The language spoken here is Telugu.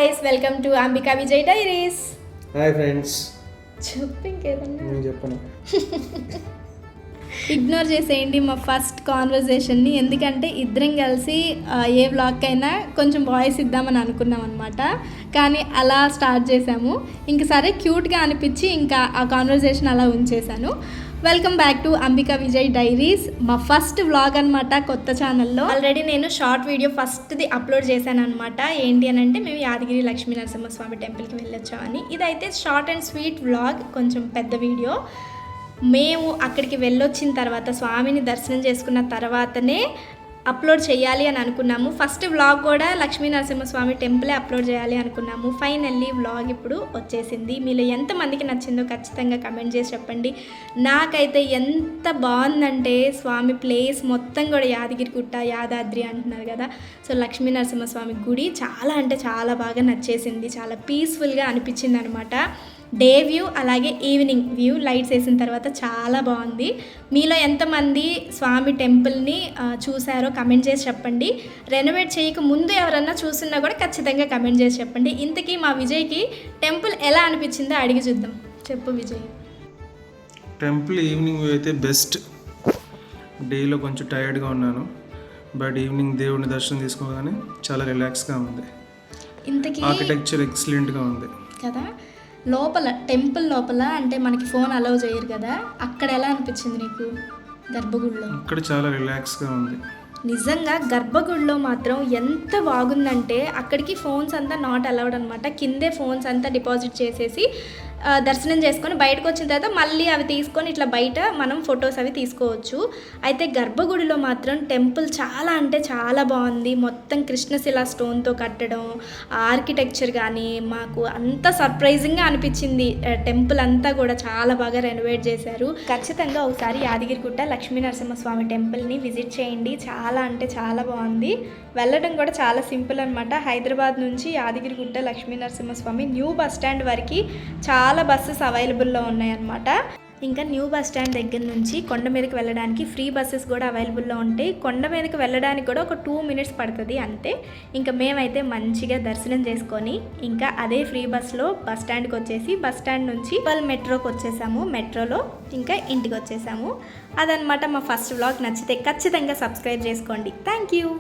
Guys, welcome to Ambika Vijay diaries. Hi friends. చెప్పు ఇంకేదన్నా. నేను చెప్పను. ఇగ్నోర్ చేసేయండి మా ఫస్ట్ కాన్వర్జేషన్ని, ఎందుకంటే ఇద్దరం కలిసి ఏ వ్లాగ్కైనా కొంచెం వాయిస్ ఇద్దామని అనుకున్నాం అనమాట. కానీ అలా స్టార్ట్ చేసాము. ఇంక సరే క్యూట్గా అనిపించి ఇంకా ఆ కాన్వర్జేషన్ అలా ఉంచేశాను. Welcome back to Ambika Vijay diaries, మా ఫస్ట్ వ్లాగ్ అనమాట కొత్త ఛానల్లో. ఆల్రెడీ నేను షార్ట్ వీడియో ఫస్ట్ది అప్లోడ్ చేశాను అనమాట. ఏంటి అని అంటే మేము యాదగిరి లక్ష్మీ నరసింహస్వామి టెంపుల్కి వెళ్ళొచ్చామని. ఇదైతే షార్ట్ అండ్ స్వీట్ వ్లాగ్, కొంచెం పెద్ద వీడియో. మేము అక్కడికి వెళ్ళొచ్చిన తర్వాత స్వామిని దర్శనం చేసుకున్న తర్వాతనే అప్లోడ్ చేయాలి అని అనుకున్నాము. ఫస్ట్ వ్లాగ్ కూడా లక్ష్మీ నరసింహస్వామి టెంపులే అప్లోడ్ చేయాలి అనుకున్నాము. ఫైనల్లీ వ్లాగ్ ఇప్పుడు వచ్చేసింది. మీలో ఎంతమందికి నచ్చిందో ఖచ్చితంగా కమెంట్ చేసి చెప్పండి. నాకైతే ఎంత బాగుందంటే స్వామి ప్లేస్ మొత్తం కూడా యాదగిరి గుట్ట, యాదాద్రి అంటున్నారు కదా, సో లక్ష్మీ నరసింహస్వామి గుడి చాలా అంటే చాలా బాగా నచ్చేసింది. చాలా పీస్ఫుల్గా అనిపించింది అనమాట. డే వ్యూ అలాగే ఈవినింగ్ వ్యూ లైట్స్ వేసిన తర్వాత చాలా బాగుంది. మీలో ఎంతమంది స్వామి టెంపుల్ని చూసారో కమెంట్ చేసి చెప్పండి. రెనోవేట్ చేయక ముందు ఎవరన్నా చూస్తున్నా కూడా ఖచ్చితంగా కమెంట్ చేసి చెప్పండి. ఇంతకీ మా విజయ్కి టెంపుల్ ఎలా అనిపించిందో అడిగి చూద్దాం. చెప్పు విజయ్. టెంపుల్ ఈవినింగ్ వ్యూ అయితే బెస్ట్. డేలో కొంచెం టైర్డ్గా ఉన్నాను, బట్ ఈవినింగ్ దేవుడిని దర్శనం తీసుకోగానే చాలా రిలాక్స్గా ఉంది. ఇంతకీ ఆర్కిటెక్చర్ ఎక్సలెంట్గా ఉంది కదా. లోపల టెంపుల్ లోపల అంటే మనకి ఫోన్ అలౌ చేయరు కదా, అక్కడ ఎలా అనిపించింది నీకు? గర్భగుడిలో అక్కడ చాలా రిలాక్స్గా ఉంది. నిజంగా గర్భగుడిలో మాత్రం ఎంత బాగుందంటే అక్కడికి ఫోన్స్ అంతా నాట్ అలౌడ్ అనమాట. కిందే ఫోన్స్ అంతా డిపాజిట్ చేసేసి దర్శనం చేసుకొని బయటకు వచ్చిన తర్వాత మళ్ళీ అవి తీసుకొని ఇట్లా బయట మనం ఫొటోస్ అవి తీసుకోవచ్చు. అయితే గర్భగుడిలో మాత్రం టెంపుల్ చాలా అంటే చాలా బాగుంది. మొత్తం కృష్ణశిలా స్టోన్తో కట్టడం, ఆర్కిటెక్చర్ కానీ మాకు అంత సర్ప్రైజింగ్గా అనిపించింది. టెంపుల్ అంతా కూడా చాలా బాగా రెనోవేట్ చేశారు. ఖచ్చితంగా ఒకసారి యాదగిరిగుట్ట లక్ష్మీ నరసింహస్వామి టెంపుల్ని విజిట్ చేయండి. చాలా అంటే చాలా బాగుంది. వెళ్ళడం కూడా చాలా సింపుల్ అనమాట. హైదరాబాద్ నుంచి Yadagirigutta Lakshmi Narasimhaswamy new bus stand వరకు చాలా బస్సెస్ అవైలబుల్లో ఉన్నాయన్నమాట. ఇంకా న్యూ బస్ స్టాండ్ దగ్గర నుంచి కొండ మీదకి వెళ్ళడానికి ఫ్రీ బస్సెస్ కూడా అవైలబుల్లో ఉంటాయి. కొండ మీదకి వెళ్ళడానికి కూడా ఒక 2 minutes పడుతుంది అంతే. ఇంకా మేమైతే మంచిగా దర్శనం చేసుకొని ఇంకా అదే ఫ్రీ బస్లో బస్ స్టాండ్కి వచ్చేసి బస్ స్టాండ్ నుంచి మెట్రోకి వచ్చేసాము. మెట్రోలో ఇంకా ఇంటికి వచ్చేసాము. అదనమాట మా ఫస్ట్ వ్లాగ్. నచ్చితే ఖచ్చితంగా సబ్స్క్రైబ్ చేసుకోండి. Thank you.